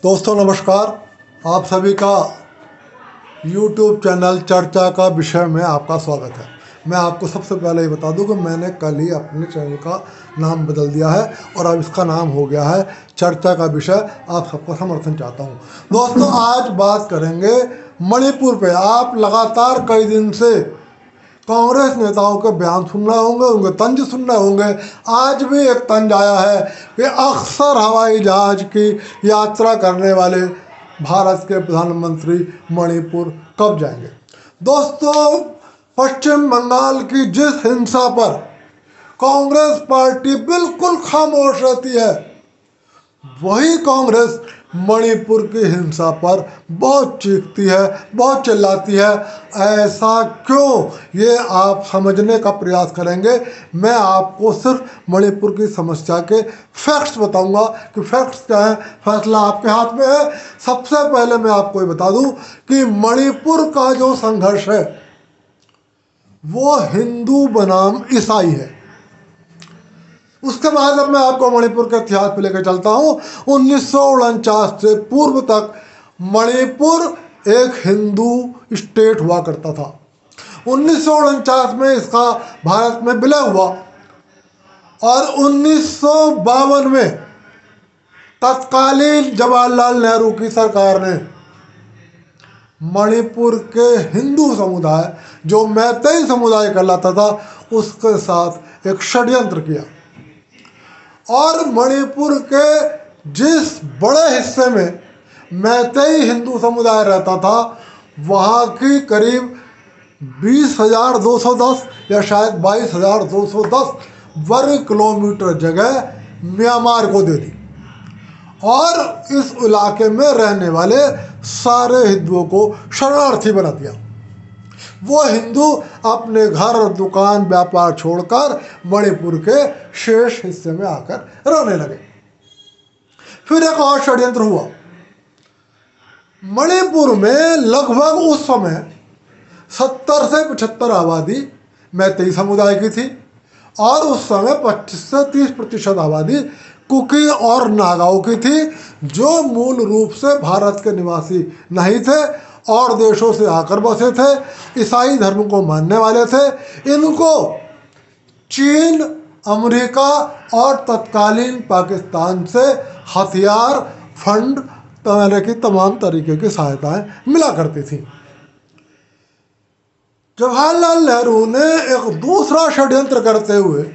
दोस्तों नमस्कार। आप सभी का YouTube चैनल चर्चा का विषय में आपका स्वागत है। मैं आपको सबसे पहले ये बता दूं कि मैंने कल ही अपने चैनल का नाम बदल दिया है और अब इसका नाम हो गया है चर्चा का विषय। आप सबका समर्थन चाहता हूं। दोस्तों आज बात करेंगे मणिपुर पे। आप लगातार कई दिन से कांग्रेस नेताओं के बयान सुन रहे होंगे, उनके तंज सुन रहे होंगे। आज भी एक तंज आया है कि अक्सर हवाई जहाज की यात्रा करने वाले भारत के प्रधानमंत्री मणिपुर कब जाएंगे। दोस्तों पश्चिम बंगाल की जिस हिंसा पर कांग्रेस पार्टी बिल्कुल खामोश रहती है, वही कांग्रेस मणिपुर की हिंसा पर बहुत चीखती है, बहुत चिल्लाती है। ऐसा क्यों, ये आप समझने का प्रयास करेंगे। मैं आपको सिर्फ मणिपुर की समस्या के फैक्ट्स बताऊंगा कि फैक्ट्स क्या है। फैसला आपके हाथ में है। सबसे पहले मैं आपको ये बता दूं कि मणिपुर का जो संघर्ष है वो हिंदू बनाम ईसाई है। उसके बाद अब मैं आपको मणिपुर के इतिहास पे लेकर चलता हूं। 1949 से पूर्व तक मणिपुर एक हिंदू स्टेट हुआ करता था। 1949 में इसका भारत में विलय हुआ और 1952 में तत्कालीन जवाहरलाल नेहरू की सरकार ने मणिपुर के हिंदू समुदाय, जो मैतेई समुदाय कहलाता था, उसके साथ एक षड्यंत्र किया और मणिपुर के जिस बड़े हिस्से में मैतेई हिंदू समुदाय रहता था, वहाँ की करीब 20,210 या शायद 22,210 वर्ग किलोमीटर जगह म्यांमार को दे दी और इस इलाके में रहने वाले सारे हिंदुओं को शरणार्थी बना दिया। वो हिंदू अपने घर, दुकान, व्यापार छोड़कर मणिपुर के शेष हिस्से में आकर रहने लगे। फिर एक और षड्यंत्र हुआ। मणिपुर में लगभग उस समय 70 से 75 आबादी मैतेई समुदाय की थी और उस समय 25 से 30% आबादी कुकी और नागाओं की थी, जो मूल रूप से भारत के निवासी नहीं थे और देशों से आकर बसे थे, ईसाई धर्म को मानने वाले थे। इनको चीन, अमेरिका और तत्कालीन पाकिस्तान से हथियार, फंड तरह की तमाम तरीके की सहायताएं मिला करती थी। जवाहरलाल नेहरू ने एक दूसरा षड्यंत्र करते हुए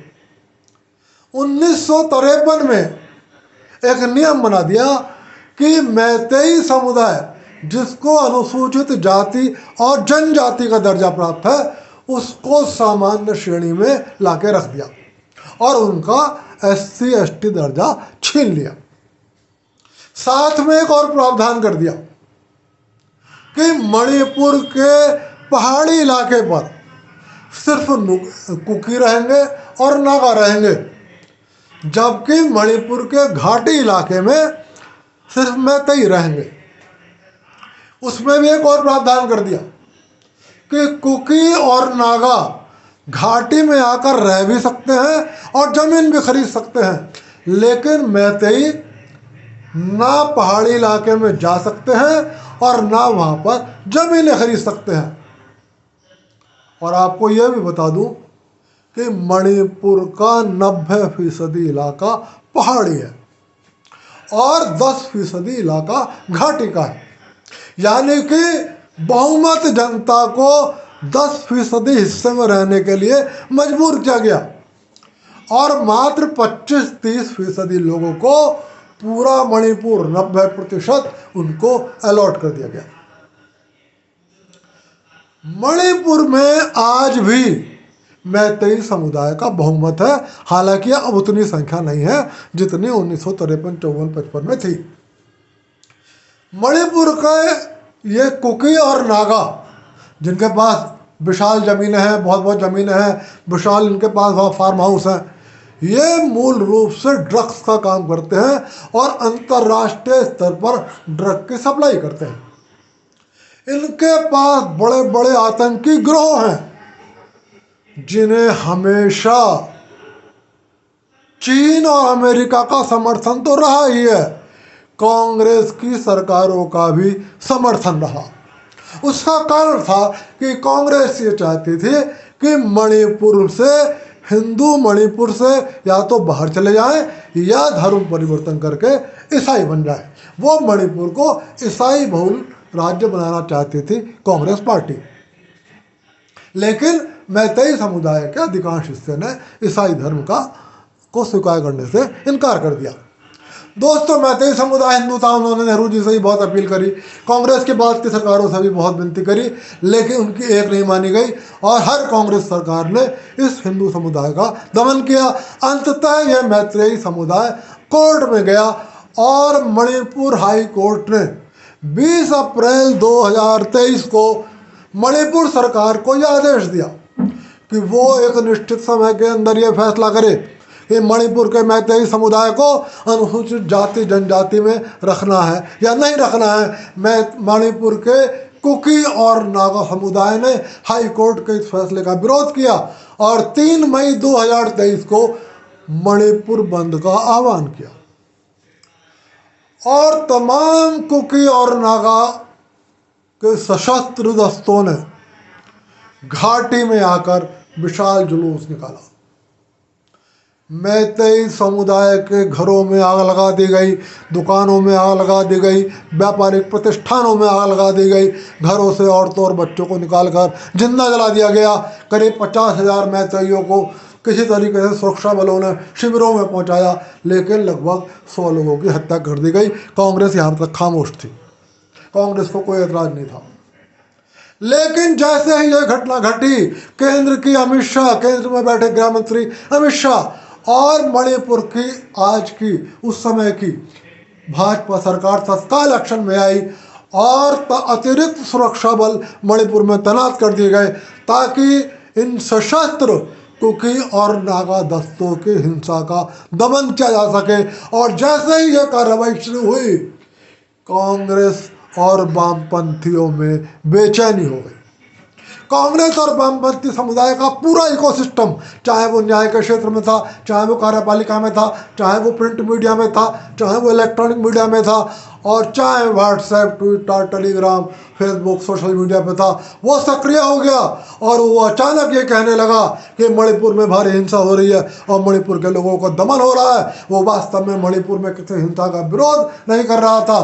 1953 में एक नियम बना दिया कि मैतेई समुदाय, जिसको अनुसूचित जाति और जनजाति का दर्जा प्राप्त है, उसको सामान्य श्रेणी में लाके रख दिया और उनका SC ST दर्जा छीन लिया। साथ में एक और प्रावधान कर दिया कि मणिपुर के पहाड़ी इलाके पर सिर्फ कुकी रहेंगे और नागा रहेंगे, जबकि मणिपुर के घाटी इलाके में सिर्फ मैतेई रहेंगे। उसमें भी एक और प्रावधान कर दिया कि कुकी और नागा घाटी में आकर रह भी सकते हैं और जमीन भी खरीद सकते हैं, लेकिन मैतेई ना पहाड़ी इलाके में जा सकते हैं और ना वहाँ पर जमीनें खरीद सकते हैं। और आपको यह भी बता दूं कि मणिपुर का 90% इलाका पहाड़ी है और 10% इलाका घाटी का है। यानी कि बहुमत जनता को 10% हिस्से में रहने के लिए मजबूर किया गया और मात्र 25-30% लोगों को पूरा मणिपुर 90% उनको अलॉट कर दिया गया। मणिपुर में आज भी मैतेई समुदाय का बहुमत है, हालांकि अब उतनी संख्या नहीं है जितनी 1953, 54, 55 में थी। मणिपुर के ये कुकी और नागा, जिनके पास विशाल ज़मीनें हैं, बहुत ज़मीनें हैं, विशाल इनके पास फार्म हाउस हैं, ये मूल रूप से ड्रग्स का काम करते हैं और अंतर्राष्ट्रीय स्तर पर ड्रग की सप्लाई करते हैं। इनके पास बड़े बड़े आतंकी गिरोह हैं जिन्हें हमेशा चीन और अमेरिका का समर्थन तो रहा ही है, कांग्रेस की सरकारों का भी समर्थन रहा। उसका कारण था कि कांग्रेस ये चाहती थी कि मणिपुर से हिंदू मणिपुर से या तो बाहर चले जाएं या धर्म परिवर्तन करके ईसाई बन जाए। वो मणिपुर को ईसाई बहुल राज्य बनाना चाहती थी कांग्रेस पार्टी। लेकिन मैतेई समुदाय के अधिकांश हिस्से ने ईसाई धर्म को स्वीकार करने से इनकार कर दिया। दोस्तों, मैतेई समुदाय हिंदू था। उन्होंने नेहरू जी से ही बहुत अपील करी, कांग्रेस के बाद की सरकारों से भी बहुत विनती करी, लेकिन उनकी एक नहीं मानी गई और हर कांग्रेस सरकार ने इस हिंदू समुदाय का दमन किया। अंततः यह मैतेई समुदाय कोर्ट में गया और मणिपुर हाई कोर्ट ने 20 अप्रैल 2023 को मणिपुर सरकार को यह आदेश दिया कि वो एक निश्चित समय के अंदर यह फैसला करे कि मणिपुर के मैतेई समुदाय को अनुसूचित जाति जनजाति में रखना है या नहीं रखना है। मणिपुर के कुकी और नागा समुदाय ने हाई कोर्ट के इस फैसले का विरोध किया और 3 मई 2023 को मणिपुर बंद का आह्वान किया और तमाम कुकी और नागा के सशस्त्र दस्तों ने घाटी में आकर विशाल जुलूस निकाला। मैतेई समुदाय के घरों में आग लगा दी गई, दुकानों में आग लगा दी गई, व्यापारिक प्रतिष्ठानों में आग लगा दी गई, घरों से औरतों और बच्चों को निकालकर जिंदा जला दिया गया। करीब 50,000 मैतेइयों को किसी तरीके से सुरक्षा बलों ने शिविरों में पहुंचाया, लेकिन लगभग 100 लोगों की हत्या कर दी गई। कांग्रेस यहाँ तक खामोश थी, कांग्रेस को कोई एतराज नहीं था। लेकिन जैसे ही यह घटना घटी, केंद्र की अमित शाह, केंद्र में बैठे गृह मंत्री अमित शाह और मणिपुर की आज की उस समय की भाजपा सरकार तत्काल एक्शन में आई और अतिरिक्त सुरक्षा बल मणिपुर में तैनात कर दिए गए ताकि इन सशस्त्र कुकी और नागा दस्तों की हिंसा का दमन किया जा सके। और जैसे ही यह कार्रवाई शुरू हुई, कांग्रेस और वामपंथियों में बेचैनी हो गई। कांग्रेस और वामपंथी समुदाय का पूरा इकोसिस्टम, चाहे वो न्याय के क्षेत्र में था, चाहे वो कार्यपालिका में था, चाहे वो प्रिंट मीडिया में था, चाहे वो इलेक्ट्रॉनिक मीडिया में था और चाहे WhatsApp, Twitter, Telegram, Facebook, social media पे था, वो सक्रिय हो गया और वो अचानक ये कहने लगा कि मणिपुर में भारी हिंसा हो रही है और मणिपुर के लोगों को दमन हो रहा है। वो वास्तव में मणिपुर में किसी हिंसा का विरोध नहीं कर रहा था,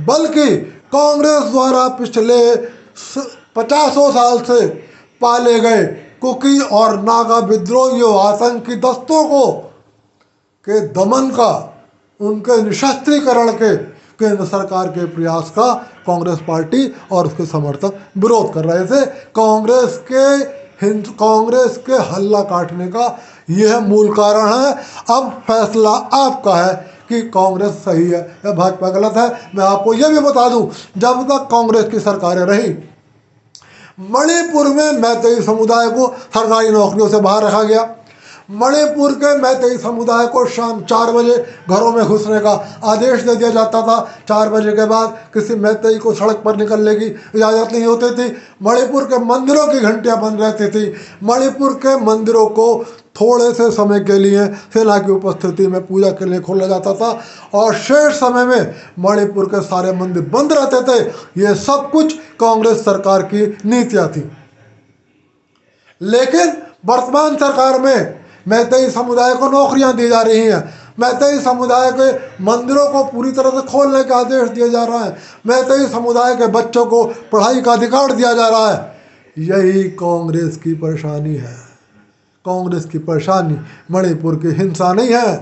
बल्कि कांग्रेस द्वारा पिछले 50 साल से पाले गए कुकी और नागा विद्रोहियों, आतंकी दस्तों के दमन का, उनके निशस्त्रीकरण के केंद्र सरकार के प्रयास का कांग्रेस पार्टी और उसके समर्थक विरोध कर रहे थे। कांग्रेस के हल्ला काटने का यह मूल कारण है। अब फैसला आपका है कि कांग्रेस सही है या भाजपा गलत है। मैं आपको यह भी बता दूं, जब तक कांग्रेस की सरकारें रही, मणिपुर में मैतेई समुदाय को सरकारी नौकरियों से बाहर रखा गया। मणिपुर के मैतेई समुदाय को शाम 4 बजे घरों में घुसने का आदेश दे दिया जाता था। 4 बजे के बाद किसी मैतेई को सड़क पर निकलने की इजाज़त नहीं होती थी। मणिपुर के मंदिरों की घंटियां बंद रहती थी। मणिपुर के मंदिरों को थोड़े से समय के लिए सेना की उपस्थिति में पूजा के लिए खोला जाता था और शेष समय में मणिपुर के सारे मंदिर बंद रहते थे। ये सब कुछ कांग्रेस सरकार की नीतियां थी। लेकिन वर्तमान सरकार में मैतेई समुदाय को नौकरियां दी जा रही हैं, मैतेई समुदाय के मंदिरों को पूरी तरह से खोलने का आदेश दिया जा रहा है, मैतेई समुदाय के बच्चों को पढ़ाई का अधिकार दिया जा रहा है। यही कांग्रेस की परेशानी है। कांग्रेस की परेशानी मणिपुर की हिंसा नहीं है।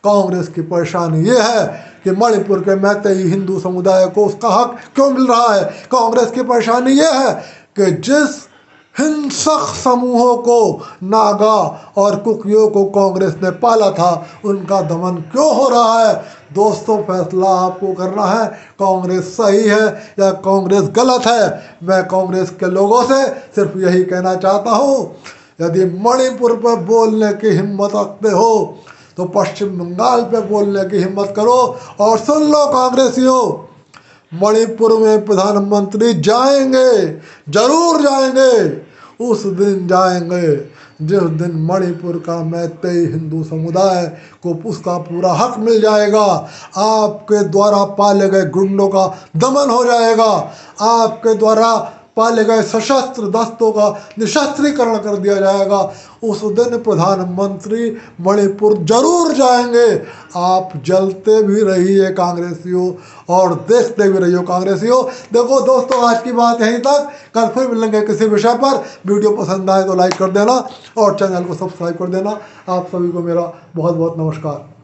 कांग्रेस की परेशानी ये है कि मणिपुर के मैतेई हिंदू समुदाय को उसका हक क्यों मिल रहा है। कांग्रेस की परेशानी ये है कि जिस हिंसक समूहों को, नागा और कुकियों को कांग्रेस ने पाला था, उनका दमन क्यों हो रहा है। दोस्तों, फैसला आपको करना है, कांग्रेस सही है या कांग्रेस गलत है। मैं कांग्रेस के लोगों से सिर्फ यही कहना चाहता हूँ, यदि मणिपुर पर बोलने की हिम्मत रखते हो तो पश्चिम बंगाल पे बोलने की हिम्मत करो। और सुन लो कांग्रेसियों, मणिपुर में प्रधानमंत्री जाएंगे, जरूर जाएंगे। उस दिन जाएंगे जिस दिन मणिपुर का मैतेई हिंदू समुदाय को उसका पूरा हक मिल जाएगा, आपके द्वारा पाले गए गुंडों का दमन हो जाएगा, आपके द्वारा पाले गए सशस्त्र दस्तों का निशस्त्रीकरण कर दिया जाएगा, उस दिन प्रधानमंत्री मणिपुर जरूर जाएंगे। आप जलते भी रहिए कांग्रेसियों और देखते भी रहिए कांग्रेसियों। देखो दोस्तों, आज की बात यहीं तक, कल फिर मिलेंगे किसी विषय पर। वीडियो पसंद आए तो लाइक कर देना और चैनल को सब्सक्राइब कर देना। आप सभी को मेरा बहुत बहुत नमस्कार।